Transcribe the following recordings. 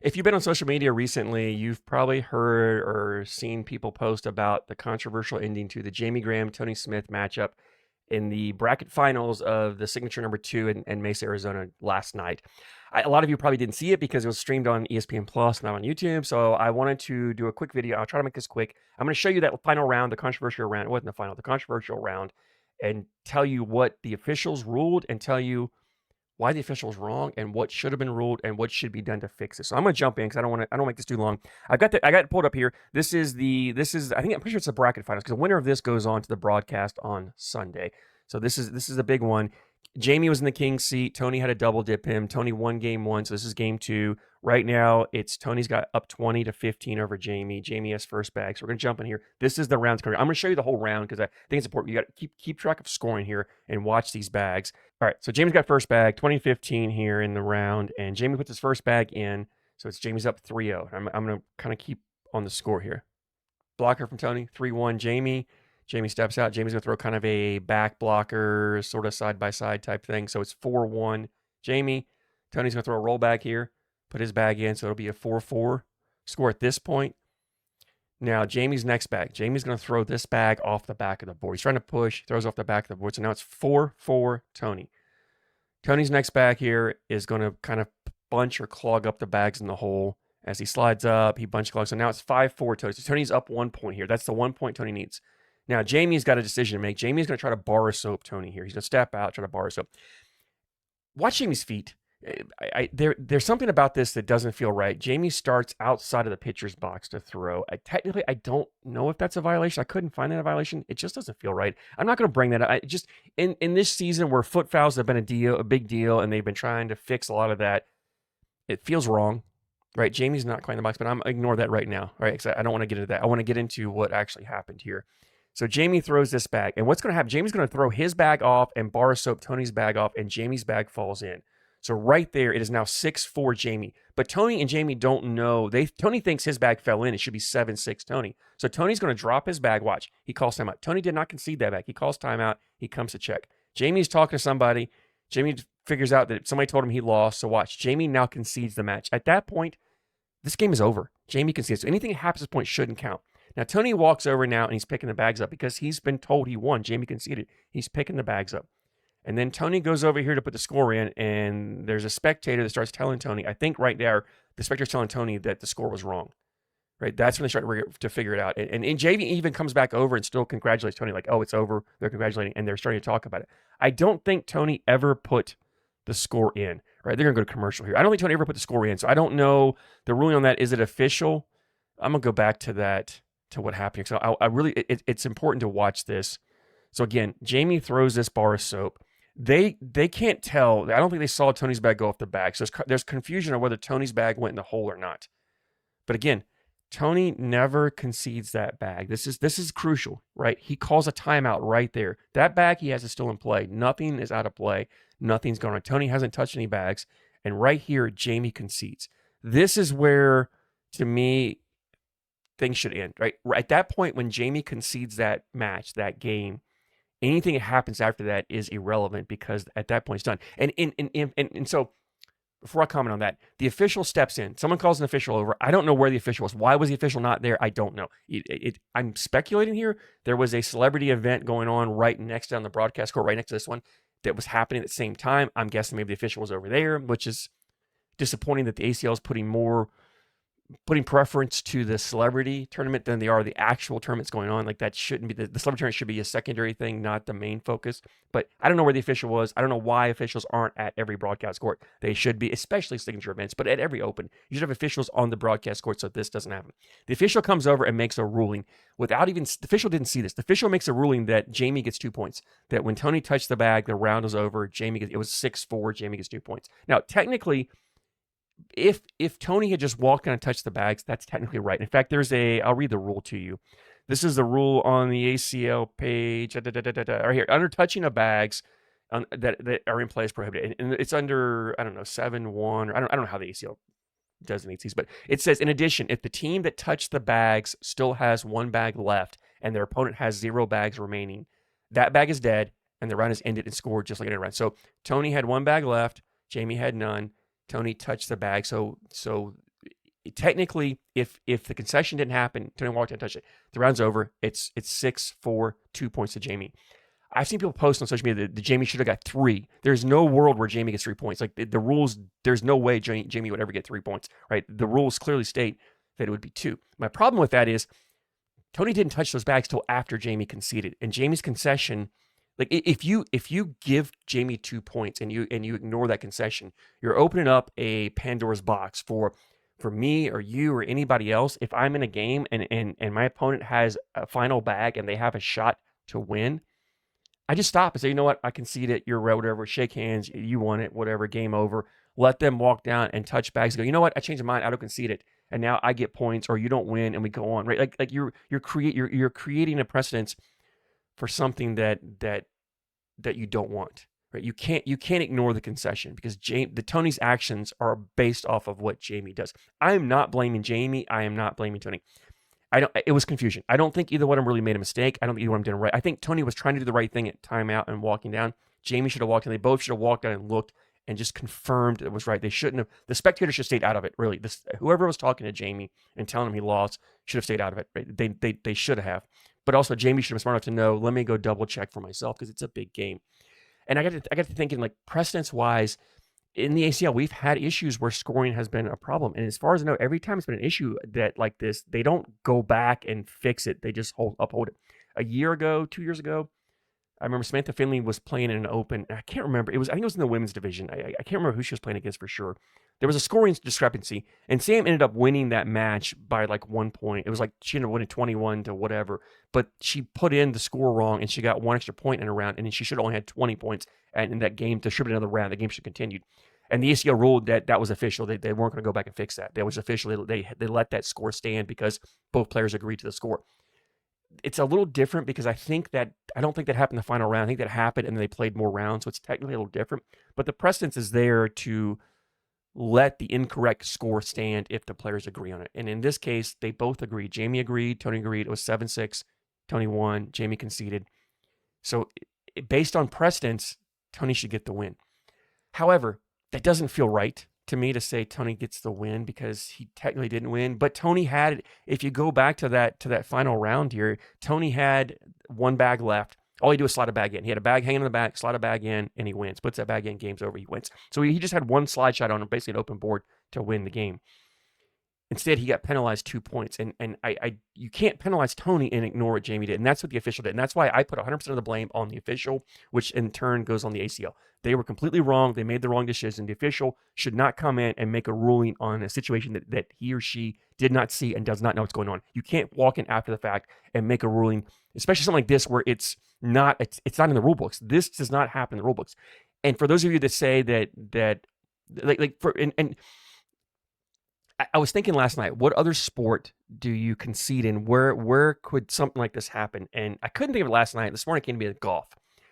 If you've been on social media recently, you've probably heard or seen people post about the controversial ending to the Jamie Graham Tony Smith matchup in the bracket finals of the signature number 2 in Mesa, Arizona last night. A lot of you probably didn't see it because it was streamed on ESPN Plus, not on YouTube. So I wanted to do a quick video. I'll try to make this quick. I'm going to show you that final round, the controversial round. It wasn't the final, the controversial round, and tell you what the officials ruled and tell you why the official was wrong and what should have been ruled and what should be done to fix it. So I'm gonna jump in because I don't make this too long. I got it pulled up here. This is I think I'm pretty sure it's the bracket finals because the winner of this goes on to the broadcast on Sunday. So this is a big one. Jamie was in the king's seat. Tony had a double dip him. Tony won game 1, so this is game 2. Right now, it's Tony's got up 20-15 over Jamie. Jamie has first bag, so we're gonna jump in here. This is the rounds. I'm gonna show you the whole round because I think it's important. You got to keep track of scoring here and watch these bags. All right, so Jamie's got first bag, 20-15 here in the round, and Jamie puts his first bag in, so it's Jamie's up 3-0. I'm gonna kind of keep on the score here. Blocker from Tony, 3-1 Jamie. Jamie steps out. Jamie's going to throw kind of a back blocker, sort of side-by-side type thing. So it's 4-1 Jamie. Tony's going to throw a roll back here, put his bag in, so it'll be a 4-4 score at this point. Now, Jamie's next bag. Jamie's going to throw this bag off the back of the board. He's trying to push, throws off the back of the board. So now it's 4-4 Tony. Tony's next bag here is going to kind of bunch or clog up the bags in the hole. As he slides up, he bunch clogs. So now it's 5-4 Tony. So Tony's up 1 point here. That's the 1 point Tony needs. Now, Jamie's got a decision to make. Jamie's going to try to bar soap Tony here. He's going to step out, try to bar soap. Watch Jamie's feet. There's something about this that doesn't feel right. Jamie starts outside of the pitcher's box to throw. Technically, I don't know if that's a violation. I couldn't find that a violation. It just doesn't feel right. I'm not going to bring that up. In this season where foot fouls have been a big deal, and they've been trying to fix a lot of that, it feels wrong. Right? Jamie's not quite in the box, but I'm ignore that right now. Right? Because I don't want to get into that. I want to get into what actually happened here. So Jamie throws this bag. And what's going to happen? Jamie's going to throw his bag off and bar soap Tony's bag off, and Jamie's bag falls in. So right there, it is now 6-4 Jamie. But Tony and Jamie don't know. Tony thinks his bag fell in. It should be 7-6 Tony. So Tony's going to drop his bag. Watch. He calls timeout. Tony did not concede that bag. He calls timeout. He comes to check. Jamie's talking to somebody. Jamie figures out that somebody told him he lost. So watch. Jamie now concedes the match. At that point, this game is over. Jamie concedes. So anything that happens at this point shouldn't count. Now, Tony walks over now, and he's picking the bags up because he's been told he won. Jamie conceded. He's picking the bags up. And then Tony goes over here to put the score in, and there's a spectator that starts telling Tony, I think right there, the spectator's telling Tony that the score was wrong. Right? That's when they start to figure it out. And Jamie even comes back over and still congratulates Tony, like, oh, it's over. They're congratulating, and they're starting to talk about it. I don't think Tony ever put the score in. Right? They're going to go to commercial here. I don't think Tony ever put the score in, so I don't know the ruling on that. Is it official? I'm going to go back to that. To what happened. So I really, it's important to watch this. So again, Jamie throws this bar of soap. They can't tell. I don't think they saw Tony's bag go off the bag. So there's confusion on whether Tony's bag went in the hole or not. But again, Tony never concedes that bag. This is crucial, right? He calls a timeout right there. That bag he has is still in play. Nothing is out of play. Nothing's going on. Tony hasn't touched any bags. And right here, Jamie concedes. This is where, to me, things should end, right? At that point, when Jamie concedes that match, that game, anything that happens after that is irrelevant because at that point it's done. And so, before I comment on that, the official steps in. Someone calls an official over. I don't know where the official was. Why was the official not there? I don't know. I'm speculating here. There was a celebrity event going on right next down the broadcast court, right next to this one, that was happening at the same time. I'm guessing maybe the official was over there, which is disappointing that the ACL is putting preference to the celebrity tournament than they are the actual tournaments going on. Like that shouldn't be the celebrity tournament should be a secondary thing, not the main focus. But I don't know where the official was. I don't know why officials aren't at every broadcast court. They should be, especially signature events, but at every open. You should have officials on the broadcast court so this doesn't happen. The official comes over and makes a ruling without even, the official didn't see this. The official makes a ruling that Jamie gets 2 points. That when Tony touched the bag, the round was over. It was 6-4. Jamie gets 2 points. Now, technically, if Tony had just walked in and touched the bags, that's technically right. In fact, I'll read the rule to you. This is the rule on the ACL page, right here. Under touching of bags that are in play is prohibited. And it's under, I don't know, 7-1, or I don't know how the ACL designates these, but it says, in addition, if the team that touched the bags still has 1 bag left and their opponent has 0 bags remaining, that bag is dead and the round is ended and scored just like any round. So Tony had 1 bag left, Jamie had none. Tony touched the bag, so technically, if the concession didn't happen, Tony walked in and touched it, the round's over. It's 6-4, 2 points to Jamie. I've seen people post on social media that Jamie should have got 3. There's no world where Jamie gets 3 points. Like the rules, there's no way Jamie would ever get 3 points, right? The rules clearly state that it would be 2. My problem with that is Tony didn't touch those bags till after Jamie conceded, and Jamie's concession, like if you give Jamie 2 points and you ignore that concession, you're opening up a Pandora's box for me or you or anybody else. If I'm in a game and my opponent has a final bag and they have a shot to win, I just stop and say, you know what, I concede it. You're right, whatever. Shake hands. You won it. Whatever. Game over. Let them walk down and touch bags. And go, you know what? I changed my mind. I don't concede it, and now I get points, or you don't win, and we go on. Right? Like you're creating a precedence for something that you don't want. Right? You can't ignore the concession because Tony's actions are based off of what Jamie does. I am not blaming Jamie. I am not blaming Tony. It was confusion. I don't think either one of them really made a mistake. I don't think either one of them did it right. I think Tony was trying to do the right thing at timeout and walking down. Jamie should have walked in. They both should have walked down and looked and just confirmed it was right. They shouldn't have. The spectator should have stayed out of it, really. Whoever was talking to Jamie and telling him he lost should have stayed out of it. Right? They should have. But also, Jamie should have been smart enough to know, let me go double check for myself because it's a big game. And I got to thinking, like, precedence-wise, in the ACL, we've had issues where scoring has been a problem. And as far as I know, every time it's been an issue that like this, they don't go back and fix it. They just uphold it. A year ago, 2 years ago, I remember Samantha Finley was playing in an open. I can't remember. I think it was in the women's division. I can't remember who she was playing against for sure. There was a scoring discrepancy, and Sam ended up winning that match by like 1 point. It was like she ended up winning 21 to whatever, but she put in the score wrong, and she got 1 extra point in a round, and then she should have only had 20 points. And in that game, to distribute another round, the game should have continued. And the ACL ruled that was official. They weren't going to go back and fix that. That was official. They let that score stand because both players agreed to the score. It's a little different because I don't think that happened in the final round. I think that happened and they played more rounds, so it's technically a little different. But the precedence is there to let the incorrect score stand if the players agree on it. And in this case, they both agreed. Jamie agreed, Tony agreed. It was 7-6. Tony won. Jamie conceded. So based on precedence, Tony should get the win. However, that doesn't feel right to me to say Tony gets the win because he technically didn't win. But Tony had, if you go back to that final round here, Tony had 1 bag left. All he do is slide a bag in. He had a bag hanging in the back, slide a bag in, and he wins. Puts that bag in, game's over, he wins. So he just had 1 slide shot on basically an open board to win the game. Instead, he got penalized 2 points, and you can't penalize Tony and ignore what Jamie did, and that's what the official did, and that's why I put 100% of the blame on the official, which in turn goes on the ACL. They were completely wrong. They made the wrong decision. The official should not come in and make a ruling on a situation that he or she did not see and does not know what's going on. You can't walk in after the fact and make a ruling, especially something like this where it's not in the rule books. This does not happen in the rule books. And for those of you that say that I was thinking last night, what other sport do you concede in? Where could something like this happen? And I couldn't think of it last night. This morning it came to me golf.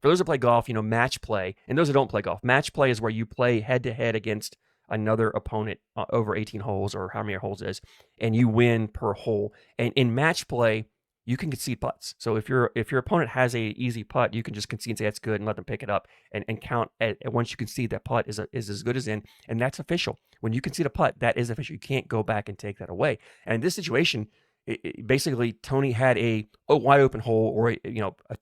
For those that play golf, match play, and those that don't play golf, match play is where you play head-to-head against another opponent over 18 holes or how many holes it is, and you win per hole. And in match play, you can concede putts. So if your opponent has a easy putt, you can just concede and say that's good and let them pick it up and count. Once you concede that putt is as good as in, and that's official. When you concede a putt, that is official. You can't go back and take that away. And in this situation, basically Tony had a wide open hole or a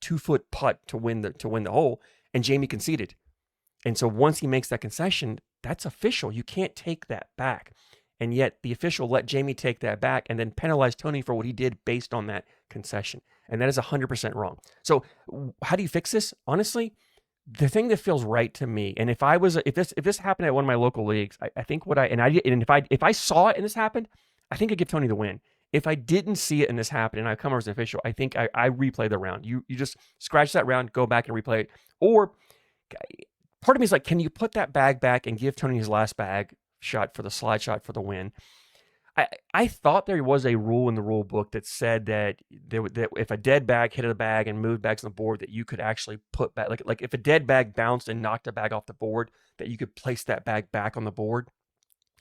2-foot putt to win the hole, and Jamie conceded. And so once he makes that concession, that's official. You can't take that back. And yet the official let Jamie take that back and then penalize Tony for what he did based on that concession. And that is 100% wrong. So how do you fix this? Honestly, the thing that feels right to me, and if this happened at one of my local leagues, I think if I saw it and this happened, I think I'd give Tony the win. If I didn't see it and this happened and I come over as an official, I think I replay the round. You just scratch that round, go back and replay it. Or part of me is like, can you put that bag back and give Tony his last bag shot for the slide shot for the win? I thought there was a rule in the rule book that said that if a dead bag hit a bag and moved bags on the board, that you could actually put back, like if a dead bag bounced and knocked a bag off the board, that you could place that bag back on the board.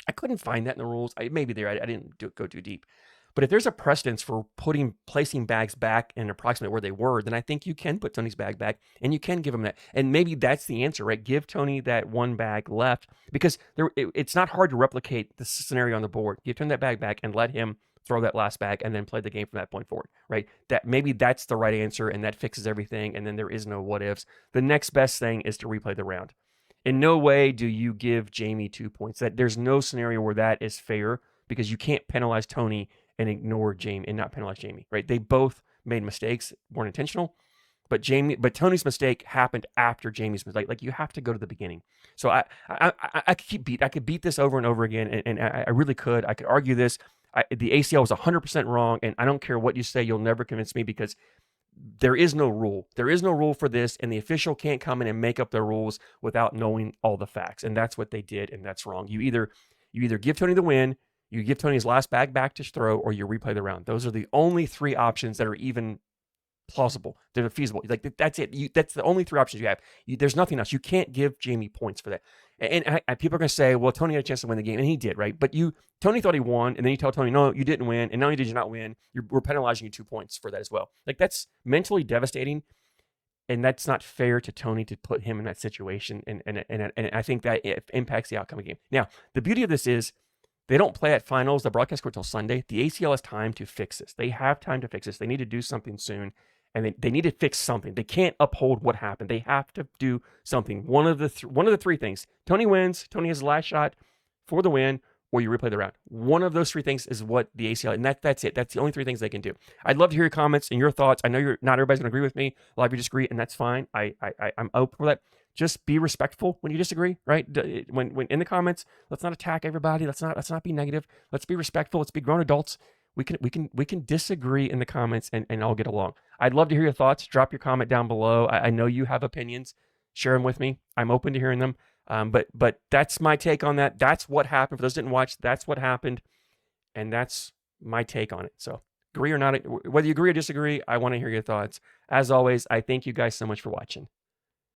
I couldn't find that in the rules. It may be there. I didn't go too deep. But if there's a precedence for placing bags back and approximately where they were, then I think you can put Tony's bag back and you can give him that. And maybe that's the answer, right? Give Tony that one bag left, because it's not hard to replicate the scenario on the board. Give Tony that bag back and let him throw that last bag and then play the game from that point forward, right? That maybe that's the right answer and that fixes everything, and then there is no what ifs. The next best thing is to replay the round. In no way do you give Jamie 2 points. That there's no scenario where that is fair, because you can't penalize Tony and ignore Jamie and not penalize Jamie, right? They both made mistakes, weren't intentional, but Tony's mistake happened after Jamie's mistake. Like, you have to go to the beginning. So I could beat this over and over again, and I really could. I could argue this. The ACL was 100% wrong, and I don't care what you say, you'll never convince me, because there is no rule. There is no rule for this, and the official can't come in and make up the rules without knowing all the facts, and that's what they did, and that's wrong. You either give Tony the win, you give Tony his last bag back to throw, or you replay the round. Those are the only three options that are even plausible. They're feasible. Like, that's it. That's the only three options you have. There's nothing else. You can't give Jamie points for that. And people are going to say, well, Tony had a chance to win the game, and he did, right? But Tony thought he won, and then you tell Tony, no, you didn't win, and not only did you not win, we're penalizing you 2 points for that as well. Like, that's mentally devastating, and that's not fair to Tony to put him in that situation, and I think that it impacts the outcome of the game. Now, the beauty of this is they don't play at finals, the broadcast court, till Sunday. The ACL has time to fix this. They have time to fix this. They need to do something soon. And they need to fix something. They can't uphold what happened. They have to do something. One of the three things. Tony wins. Tony has the last shot for the win, or you replay the round. One of those three things is what the ACL, and that's it. That's the only three things they can do. I'd love to hear your comments and your thoughts. I know not everybody's going to agree with me. A lot of you disagree, and that's fine. I'm open for that. Just be respectful when you disagree, right? When in the comments, let's not attack everybody. Let's not be negative. Let's be respectful. Let's be grown adults. We can disagree in the comments and all get along. I'd love to hear your thoughts. Drop your comment down below. I know you have opinions. Share them with me. I'm open to hearing them. But that's my take on that. That's what happened. For those who didn't watch, that's what happened, and that's my take on it. So, agree or not, whether you agree or disagree, I want to hear your thoughts. As always, I thank you guys so much for watching.